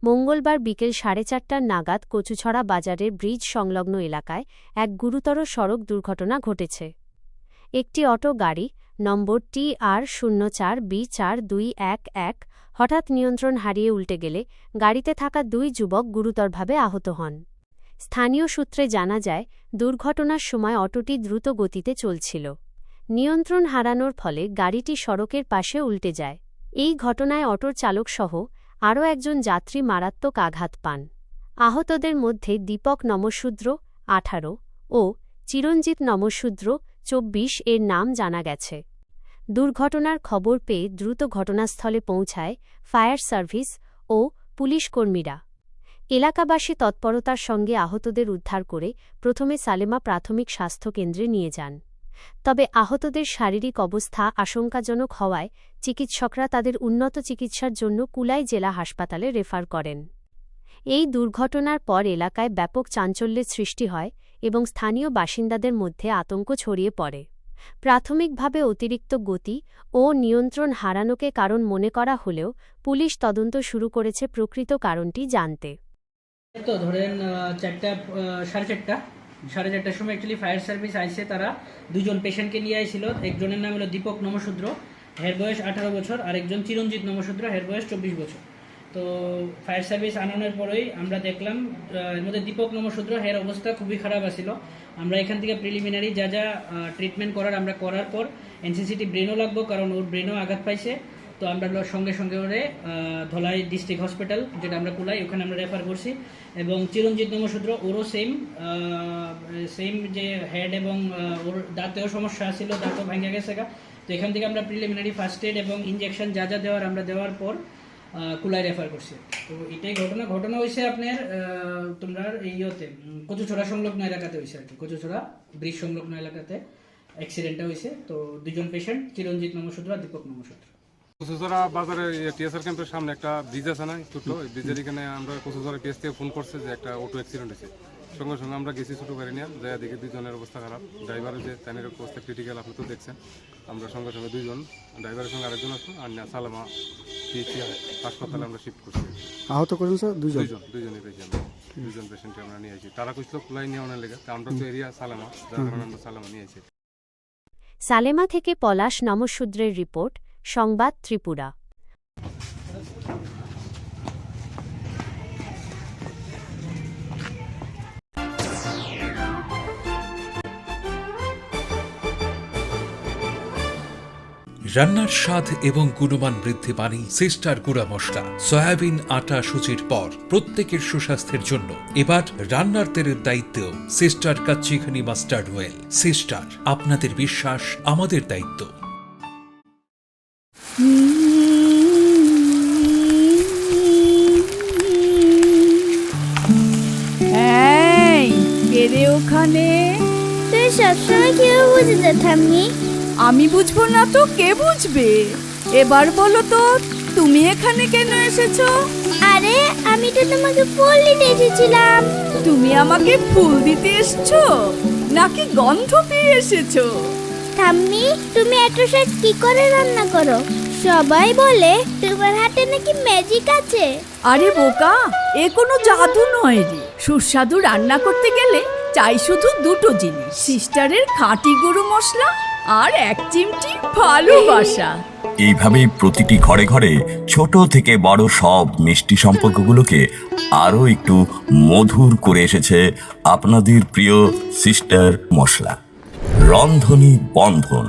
মঙ্গলবার বিকেল 4:30টার নাগাদ কচুছড়া বাজারের ব্রিজ সংলগ্ন এলাকায় এক গুরুতর সড়ক দুর্ঘটনা ঘটেছে। একটি অটো গাড়ি নম্বর TR04B4211 হঠাৎ নিয়ন্ত্রণ হারিয়ে উল্টে গেলে গাড়িতে থাকা 2 যুবক গুরুতরভাবে আহত হন। স্থানীয় সূত্রে জানা যায়, দুর্ঘটনার সময় অটোটি দ্রুত গতিতে চলছিল। নিয়ন্ত্রণ হারানোর ফলে গাড়িটি সড়কের পাশে উল্টে যায়। এই ঘটনায় অটোর চালকসহ আরও একজন যাত্রী মারাত্মক আঘাত পান। আহতদের মধ্যে দীপক নমশূদ্র 18 ও চিরঞ্জিত নমশূদ্র 24 এর নাম জানা গেছে। দুর্ঘটনার খবর পেয়ে দ্রুত ঘটনাস্থলে পৌঁছায় ফায়ার সার্ভিস ও পুলিশ কর্মীরা। এলাকাবাসী তৎপরতার সঙ্গে আহতদের উদ্ধার করে প্রথমে সালেমা প্রাথমিক স্বাস্থ্য কেন্দ্রে নিয়ে যান। তবে আহতদের শারীরিক অবস্থা আশঙ্কাজনক হওয়ায় চিকিৎসকরা তাদের উন্নত চিকিৎসার জন্য কুলাই জেলা হাসপাতালে রেফার করেন। এই দুর্ঘটনার পর এলাকায় ব্যাপক চাঞ্চল্যের সৃষ্টি হয় এবং স্থানীয় বাসিন্দাদের মধ্যে আতঙ্ক ছড়িয়ে পড়ে। প্রাথমিকভাবে অতিরিক্ত গতি ও নিয়ন্ত্রণ হারানোকে কারণ মনে করা হলেও পুলিশ তদন্ত শুরু করেছে প্রকৃত কারণটি জানতে। তো ধরেন 4:30টার সময় অ্যাকচুয়ালি ফায়ার সার্ভিস আইসে, তারা 2 জন পেশেন্টকে নিয়ে আইছিল। একজনের নাম হলো দীপক নমশূদ্র, হের বয়স 18 বছর, আর একজন চিরঞ্জিত নমশূদ্র, হের বয়স 24 বছর। তো ফায়ার সার্ভিস আনানোর পরেই আমরা দেখলাম এর মধ্যে দীপক নমশূদ্র হের অবস্থা খুবই খারাপ আছিল। আমরা এখান থেকে প্রিলিমিনারি যা ট্রিটমেন্ট আমরা করার পর এনসিসিটি ব্রেনও লাগবো, কারণ ওর ব্রেনও আঘাত পাইছে। তো আমরা সঙ্গে সঙ্গে ওরে ধলাই ডিস্ট্রিক্ট হসপিটাল, যেটা আমরা কুলাই, ওখানে আমরা রেফার করছি। এবং চিরঞ্জিত নমশূদ্র ওরও সেম যে হেড এবং ওর দাঁতেও সমস্যা ছিল, দাঁতও ভেঙে গেছে। তো এখান থেকে আমরা প্রিলিমিনারি ফার্স্ট এড এবং ইনজেকশন যা দেওয়ার আমরা দেওয়ার পর কুলাই রেফার করছি। তো এটাই ঘটনা হয়েছে আপনার তোমরা এইতে কচুছড়া সংলগ্ন এলাকাতে হয়েছে আর কি, কচুছড়া ব্রিজ সংলগ্ন এলাকাতে অ্যাক্সিডেন্টটা হয়েছে। তো 2 জন পেশেন্ট, চিরঞ্জিত নমশূদ্র আর দীপক নমশূদ্র। কচুছড়া বাজারে টিএসআর ক্যাম্পের সামনে একটা ব্রিজ আছে না, ছোটো ব্রিজের এখানে আমরা কচুছড়া পিএস থেকে ফোন করছে যে একটা অটো অ্যাক্সিডেন্ট হয়েছে। সঙ্গে সঙ্গে আমরা গেছি ছোটো গাড়ি নিয়ে, যাই দেখি 2 জনের অবস্থা খারাপ। ড্রাইভারের যে তাদের অবস্থা ক্রিটিক্যাল, আপনি তো দেখছেন। আমরা সঙ্গে সঙ্গে 2 জন, ড্রাইভারের সঙ্গে আরেকজন আসলো, আর না সালামা পিএইচসি হাসপাতালে আমরা শিফট করছি। আহত করেন স্যার? 2 জনই পেয়েছি আমরা, 2 জন পেশেন্টকে আমরা নিয়ে আসি। তারা কইছিল কুলাই নিয়ে অনেক লেগে, আমরা তো এরিয়া সালামা, যার কারণে আমরা সালামা নিয়ে আসি। সালেমা থেকে পলাশ নমশূদ্রের রিপোর্ট, সংবাদ ত্রিপুরা। রান্নার স্বাদ এবং গুণমান বৃদ্ধি পানি সিস্টার গুঁড়া মশলা। সয়াবিন আটা সুচির পর প্রত্যেকের সুস্বাস্থ্যের জন্য এবার রান্নার তেলের দায়িত্বেও sister kachi ghani mustard oil. Sister, আপনাদের বিশ্বাস আমাদের দায়িত্ব। ওখানে তুই সবসময় কেউ বুঝতে থামনি? আমি বুঝবো না তো কে বুঝবে? এবার বলো তো, তুমি এখানে কেন এসেছো? আরে আমি তো তোমাকে ফুল দিতে এসেছিলাম। তুমি আমাকে ফুল দিতে এসেছো নাকি গন্ধ পেয়ে এসেছো? ঠাম্মি, তুমি এত শাক কি করে রান্না করো? সবাই বলে তোমার হাতে নাকি ম্যাজিক আছে। আরে বোকা, এ কোনো জাদু নয় রে। সুস্বাদু রান্না করতে গেলে চাই শুধু 2টো জিনিস, সিস্টারের খাঁটি গরু মশলা আর 1 চিমটি ভালোবাসা। এইভাবেই প্রতিটি ঘরে ঘরে ছোট থেকে বড় সব মিষ্টি সম্পর্কগুলোকে আরো একটু মধুর করে এসেছে আপনাদের প্রিয় সিস্টার মশলা। রন্ধনী বন্ধন।